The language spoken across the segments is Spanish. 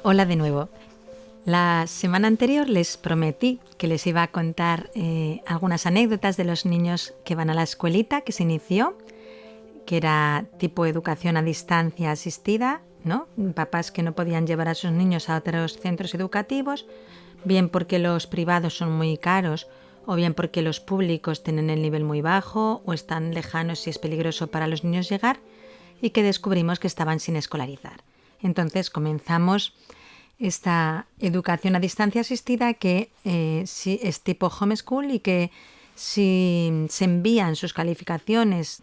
Hola de nuevo. La semana anterior les prometí que les iba a contar algunas anécdotas de los niños que van a la escuelita que se inició, que era tipo educación a distancia asistida, ¿no? Papás que no podían llevar a sus niños a otros centros educativos, bien porque los privados son muy caros o bien porque los públicos tienen el nivel muy bajo o están lejanos y es peligroso para los niños llegar, y que descubrimos que estaban sin escolarizar. Entonces comenzamos esta educación a distancia asistida que sí es tipo homeschool, y que si se envían sus calificaciones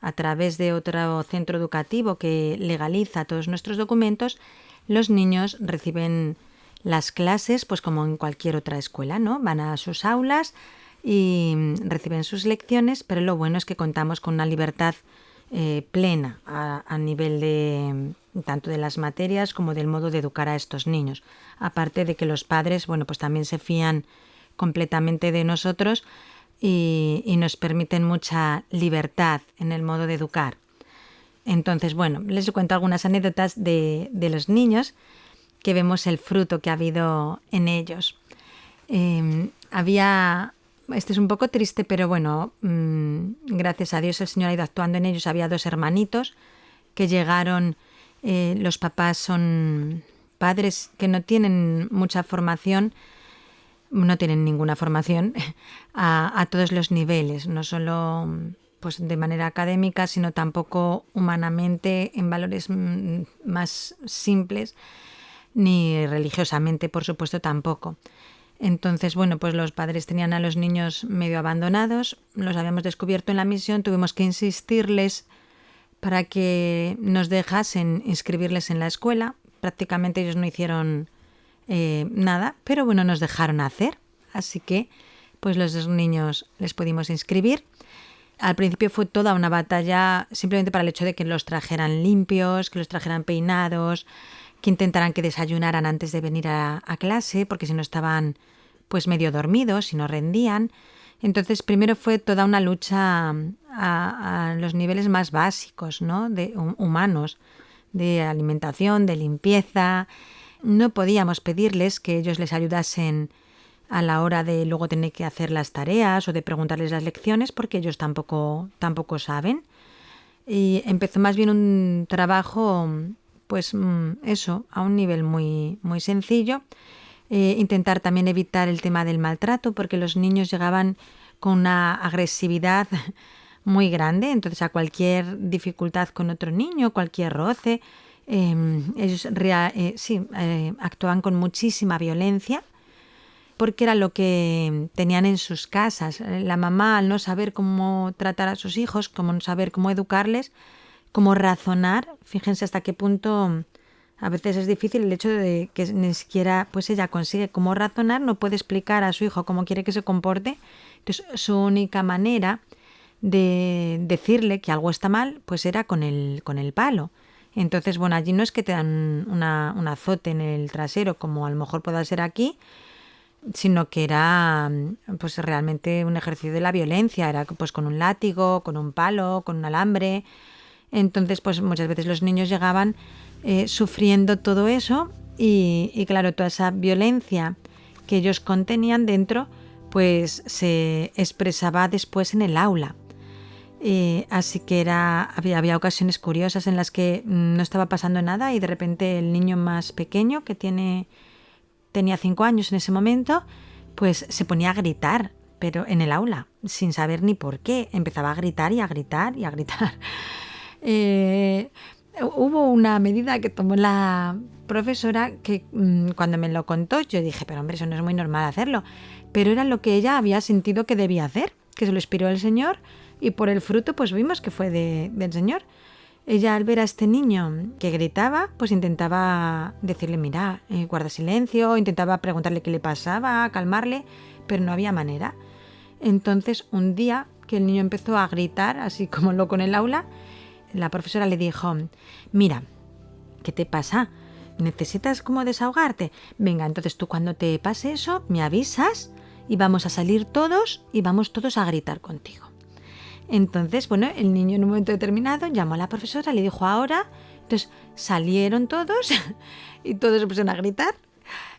a través de otro centro educativo que legaliza todos nuestros documentos, los niños reciben las clases pues como en cualquier otra escuela, ¿no? Van a sus aulas y reciben sus lecciones, pero lo bueno es que contamos con una libertad plena a nivel de tanto de las materias como del modo de educar a estos niños. Aparte de que los padres, bueno, pues también se fían completamente de nosotros y nos permiten mucha libertad en el modo de educar. Entonces, bueno, les cuento algunas anécdotas de los niños, que vemos el fruto que ha habido en ellos. Este es un poco triste, pero bueno, gracias a Dios el Señor ha ido actuando en ellos. Había dos hermanitos que llegaron, los papás son padres que no tienen mucha formación, no tienen ninguna formación a todos los niveles, no solo pues de manera académica, sino tampoco humanamente, en valores más simples, ni religiosamente, por supuesto, tampoco. Entonces, bueno, pues los padres tenían a los niños medio abandonados, los habíamos descubierto en la misión, tuvimos que insistirles para que nos dejasen inscribirles en la escuela. Prácticamente ellos no hicieron nada, pero bueno, nos dejaron hacer, así que pues los dos niños les pudimos inscribir. Al principio fue toda una batalla simplemente para el hecho de que los trajeran limpios, que los trajeran peinados, que intentaran que desayunaran antes de venir a clase, porque si no estaban pues medio dormidos y no rendían. Entonces primero fue toda una lucha a los niveles más básicos, ¿no? Humanos, de alimentación, de limpieza. No podíamos pedirles que ellos les ayudasen a la hora de luego tener que hacer las tareas o de preguntarles las lecciones, porque ellos tampoco saben. Y empezó más bien un trabajo, pues eso, a un nivel muy, muy sencillo. Intentar también evitar el tema del maltrato, porque los niños llegaban con una agresividad muy grande, entonces a cualquier dificultad con otro niño, cualquier roce, ellos actuaban con muchísima violencia, porque era lo que tenían en sus casas. La mamá, al no saber cómo tratar a sus hijos, como no saber cómo educarles, cómo razonar, fíjense hasta qué punto a veces es difícil el hecho de que ni siquiera pues ella consigue cómo razonar, no puede explicar a su hijo cómo quiere que se comporte. Entonces su única manera de decirle que algo está mal pues era con el palo. Entonces, bueno, allí no es que te dan un azote en el trasero como a lo mejor pueda ser aquí, sino que era pues realmente un ejercicio de la violencia, era pues con un látigo, con un palo, con un alambre. Entonces, pues muchas veces los niños llegaban sufriendo todo eso y claro, toda esa violencia que ellos contenían dentro, pues se expresaba después en el aula. Así que había ocasiones curiosas en las que no estaba pasando nada y de repente el niño más pequeño, que tenía 5 años en ese momento, pues se ponía a gritar, pero en el aula, sin saber ni por qué. Empezaba a gritar y a gritar y a gritar. Hubo una medida que tomó la profesora que cuando me lo contó yo dije, pero hombre, eso no es muy normal hacerlo. Pero era lo que ella había sentido que debía hacer, que se lo inspiró el Señor, y por el fruto pues vimos que fue del Señor. Ella, al ver a este niño que gritaba, pues intentaba decirle, mira, guarda silencio, intentaba preguntarle qué le pasaba, calmarle, pero no había manera. Entonces, un día que el niño empezó a gritar, así como loco en el aula, la profesora le dijo, mira, ¿qué te pasa? ¿Necesitas como desahogarte? Venga, entonces tú cuando te pase eso, me avisas y vamos a salir todos y vamos todos a gritar contigo. Entonces, bueno, el niño en un momento determinado llamó a la profesora, le dijo ahora, entonces salieron todos y todos se pusieron a gritar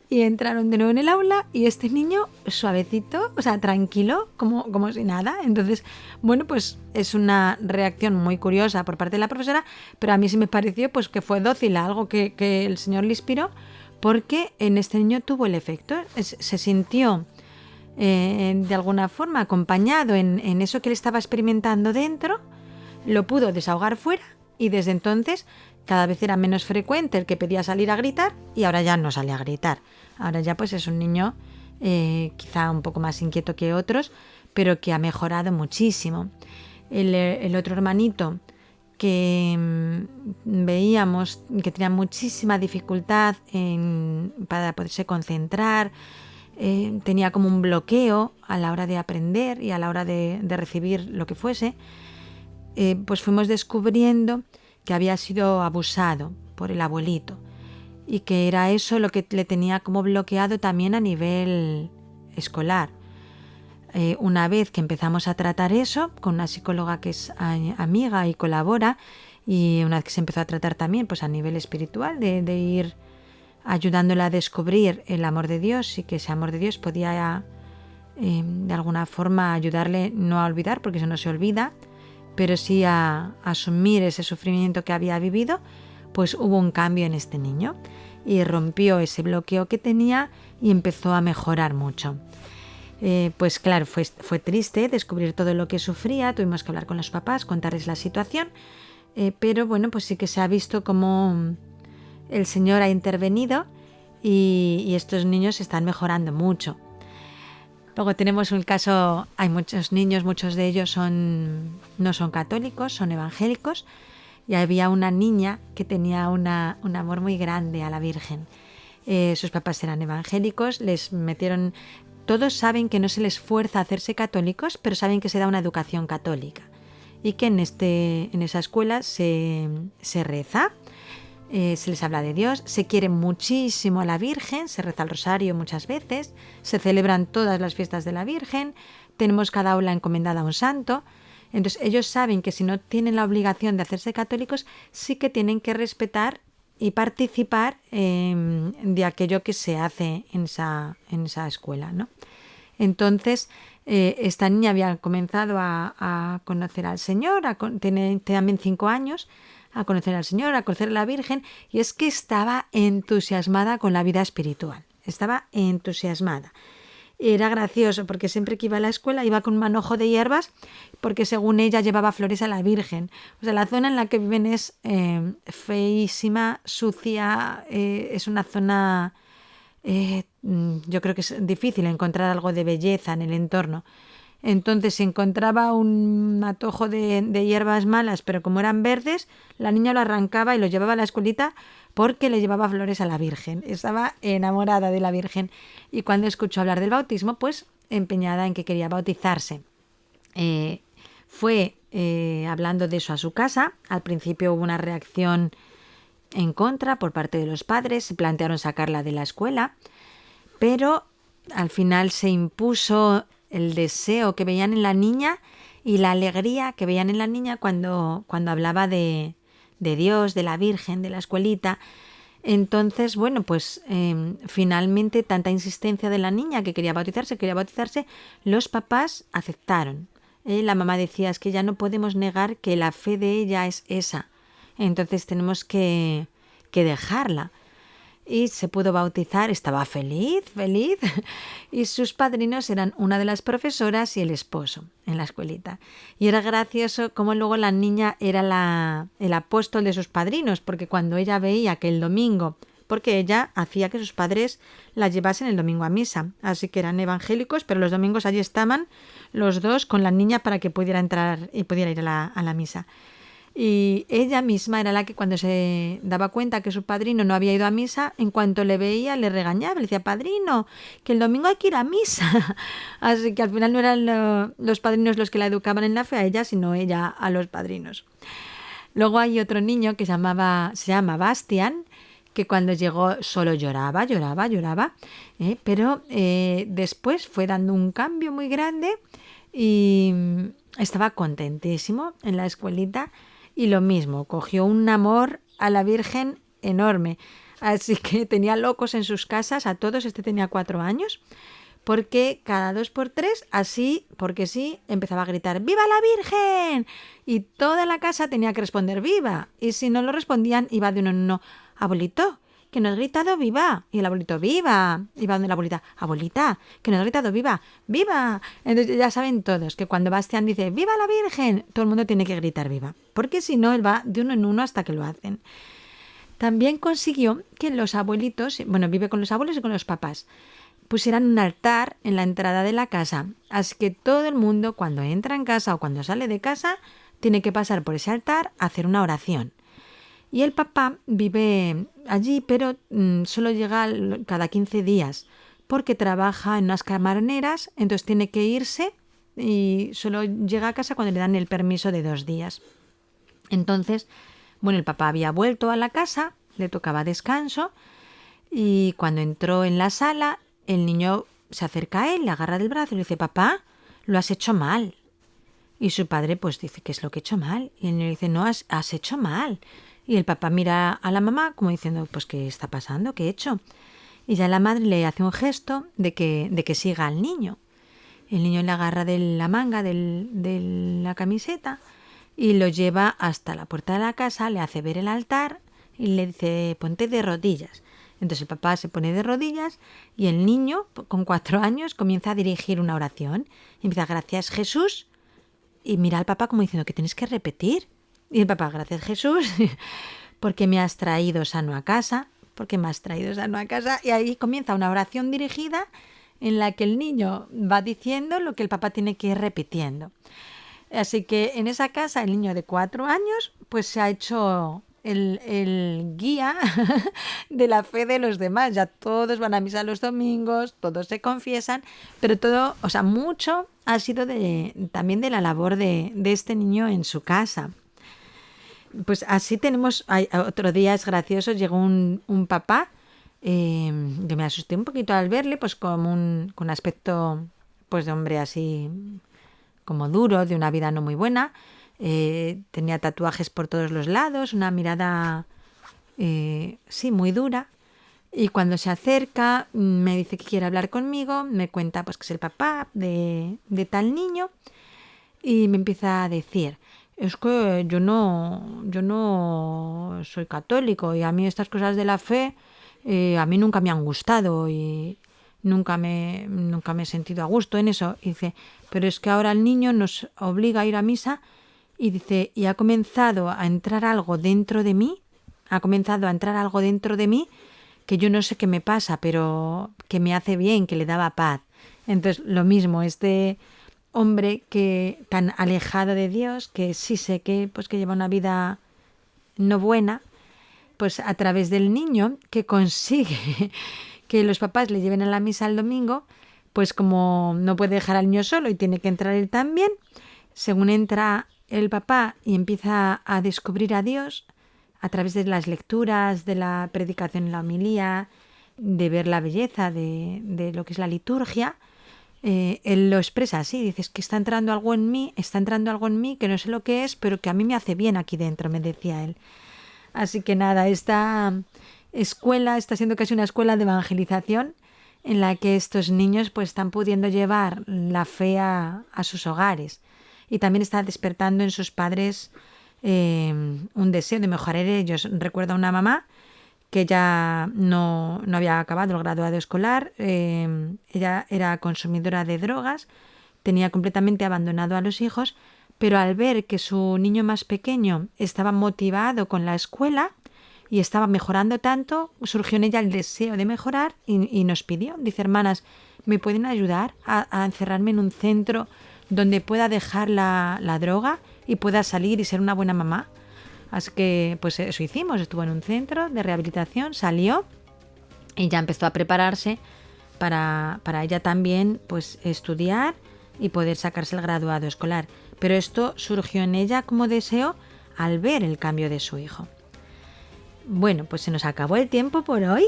y entraron de nuevo en el aula y este niño suavecito, o sea, tranquilo, como si nada. Entonces, bueno, pues es una reacción muy curiosa por parte de la profesora, pero a mí sí me pareció pues que fue dócil, algo que el Señor le inspiró, porque en este niño tuvo el efecto, se sintió de alguna forma acompañado en eso que él estaba experimentando dentro, lo pudo desahogar fuera y desde entonces cada vez era menos frecuente el que pedía salir a gritar y ahora ya no sale a gritar. Ahora ya pues es un niño quizá un poco más inquieto que otros, pero que ha mejorado muchísimo. El otro hermanito que veíamos que tenía muchísima dificultad para poderse concentrar, tenía como un bloqueo a la hora de aprender y a la hora de recibir lo que fuese, pues fuimos descubriendo que había sido abusado por el abuelito y que era eso lo que le tenía como bloqueado también a nivel escolar. Una vez que empezamos a tratar eso con una psicóloga que es amiga y colabora, y una vez que se empezó a tratar también pues a nivel espiritual, de ir ayudándola a descubrir el amor de Dios y que ese amor de Dios podía de alguna forma ayudarle no a olvidar, porque eso no se olvida, pero sí a asumir ese sufrimiento que había vivido, pues hubo un cambio en este niño y rompió ese bloqueo que tenía y empezó a mejorar mucho. Pues claro, fue triste descubrir todo lo que sufría, tuvimos que hablar con los papás, contarles la situación, pero bueno, pues sí que se ha visto cómo el Señor ha intervenido y estos niños están mejorando mucho. Luego tenemos un caso, hay muchos niños, muchos de ellos no son católicos, son evangélicos, y había una niña que tenía un amor muy grande a la Virgen. Sus papás eran evangélicos, les metieron... Todos saben que no se les fuerza a hacerse católicos, pero saben que se da una educación católica y que en esa escuela se reza, se les habla de Dios, se quiere muchísimo a la Virgen, se reza el rosario muchas veces, se celebran todas las fiestas de la Virgen, tenemos cada aula encomendada a un santo. Entonces ellos saben que si no tienen la obligación de hacerse católicos, sí que tienen que respetar y participar de aquello que se hace en esa escuela, ¿no? Entonces esta niña había comenzado a conocer al Señor, tiene también 5 años, a conocer al Señor, a conocer a la Virgen, y es que estaba entusiasmada con la vida espiritual, estaba entusiasmada. Era gracioso porque siempre que iba a la escuela iba con un manojo de hierbas porque según ella llevaba flores a la Virgen. O sea, la zona en la que viven es feísima, sucia, es una zona... yo creo que es difícil encontrar algo de belleza en el entorno. Entonces, si encontraba un matojo de hierbas malas, pero como eran verdes, la niña lo arrancaba y lo llevaba a la escuelita porque le llevaba flores a la Virgen. Estaba enamorada de la Virgen. Y cuando escuchó hablar del bautismo, pues empeñada en que quería bautizarse. Fue hablando de eso a su casa. Al principio hubo una reacción en contra por parte de los padres. Se plantearon sacarla de la escuela. Pero al final se impuso el deseo que veían en la niña y la alegría que veían en la niña cuando hablaba de Dios, de la Virgen, de la escuelita. Entonces, bueno, pues finalmente tanta insistencia de la niña que quería bautizarse, los papás aceptaron. La mamá decía, es que ya no podemos negar que la fe de ella es esa. Entonces tenemos que dejarla. Y se pudo bautizar, estaba feliz, y sus padrinos eran una de las profesoras y el esposo en la escuelita. Y era gracioso cómo luego la niña era el apóstol de sus padrinos, porque cuando ella veía que el domingo, porque ella hacía que sus padres la llevasen el domingo a misa, así que eran evangélicos, pero los domingos allí estaban los dos con la niña para que pudiera entrar y pudiera ir a la misa. Y ella misma era la que cuando se daba cuenta que su padrino no había ido a misa, en cuanto le veía le regañaba, le decía, padrino, que el domingo hay que ir a misa. Así que al final no eran los padrinos los que la educaban en la fe a ella, sino ella a los padrinos. Luego hay otro niño que se llama Bastian, que cuando llegó solo lloraba, pero después fue dando un cambio muy grande y estaba contentísimo en la escuelita y lo mismo, cogió un amor a la Virgen enorme. Así que tenía locos en sus casas a todos, este tenía 4 años, porque cada 2 por 3, así, porque sí, empezaba a gritar ¡Viva la Virgen! Y toda la casa tenía que responder ¡Viva! Y si no lo respondían, iba de uno en uno, abuelito, que no has gritado ¡Viva! Y el abuelito ¡Viva! Iba donde la abuelita, abuelita, que no has gritado ¡Viva! ¡Viva! Entonces ya saben todos que cuando Bastián dice ¡Viva la Virgen! Todo el mundo tiene que gritar ¡Viva! Porque si no, él va de uno en uno hasta que lo hacen. También consiguió que los abuelitos, bueno, vive con los abuelos y con los papás, pusieran un altar en la entrada de la casa. Así que todo el mundo, cuando entra en casa o cuando sale de casa, tiene que pasar por ese altar a hacer una oración. Y el papá vive allí, pero solo llega cada 15 días, porque trabaja en unas camaroneras, entonces tiene que irse y solo llega a casa cuando le dan el permiso de 2 días. Entonces, bueno, el papá había vuelto a la casa, le tocaba descanso, y cuando entró en la sala, el niño se acerca a él, le agarra del brazo y le dice, papá, lo has hecho mal. Y su padre pues dice, ¿qué es lo que he hecho mal? Y el niño dice, no, has hecho mal. Y el papá mira a la mamá como diciendo, pues ¿qué está pasando? ¿Qué he hecho? Y ya la madre le hace un gesto de que siga al niño. El niño le agarra de la manga de la camiseta y lo lleva hasta la puerta de la casa, le hace ver el altar y le dice, ponte de rodillas. Entonces el papá se pone de rodillas y el niño, con 4 años, comienza a dirigir una oración. Y empieza, gracias Jesús, y mira al papá como diciendo que tienes que repetir. Y el papá, gracias Jesús, porque me has traído sano a casa, porque me has traído sano a casa. Y ahí comienza una oración dirigida en la que el niño va diciendo lo que el papá tiene que ir repitiendo. Así que en esa casa el niño de 4 años pues se ha hecho el guía de la fe de los demás. Ya todos van a misa los domingos, todos se confiesan, pero todo, o sea, mucho ha sido también de la labor de este niño en su casa. Pues así tenemos, otro día es gracioso, llegó un papá, yo me asusté un poquito al verle, pues con aspecto pues de hombre así como duro, de una vida no muy buena. Tenía tatuajes por todos los lados, una mirada sí, muy dura. Y cuando se acerca, me dice que quiere hablar conmigo, me cuenta pues que es el papá de tal niño y me empieza a decir, es que yo no soy católico y a mí estas cosas de la fe a mí nunca me han gustado y nunca me he sentido a gusto en eso. Y dice, pero es que ahora el niño nos obliga a ir a misa y dice, y ha comenzado a entrar algo dentro de mí, que yo no sé qué me pasa, pero que me hace bien, que le daba paz. Entonces, lo mismo, este hombre que tan alejado de Dios, que sí sé que pues que lleva una vida no buena, pues a través del niño que consigue que los papás le lleven a la misa el domingo, pues como no puede dejar al niño solo y tiene que entrar él también, según entra el papá y empieza a descubrir a Dios a través de las lecturas, de la predicación en la homilía, de ver la belleza de lo que es la liturgia, él lo expresa así, dice, es que está entrando algo en mí que no sé lo que es, pero que a mí me hace bien aquí dentro, me decía él. Así que nada, esta escuela está siendo casi una escuela de evangelización en la que estos niños pues están pudiendo llevar la fe a sus hogares y también está despertando en sus padres un deseo de mejorar ellos. Recuerdo a una mamá que ya no había acabado el graduado escolar, ella era consumidora de drogas, tenía completamente abandonado a los hijos, pero al ver que su niño más pequeño estaba motivado con la escuela y estaba mejorando tanto, surgió en ella el deseo de mejorar y nos pidió, dice, hermanas, ¿me pueden ayudar a encerrarme en un centro donde pueda dejar la droga y pueda salir y ser una buena mamá? Así que pues eso hicimos, estuvo en un centro de rehabilitación, salió y ya empezó a prepararse para ella también pues estudiar y poder sacarse el graduado escolar. Pero esto surgió en ella como deseo al ver el cambio de su hijo. Bueno, pues se nos acabó el tiempo por hoy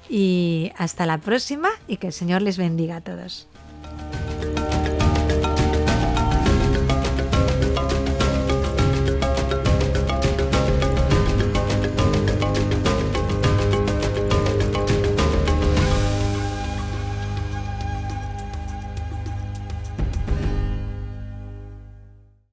y hasta la próxima y que el Señor les bendiga a todos.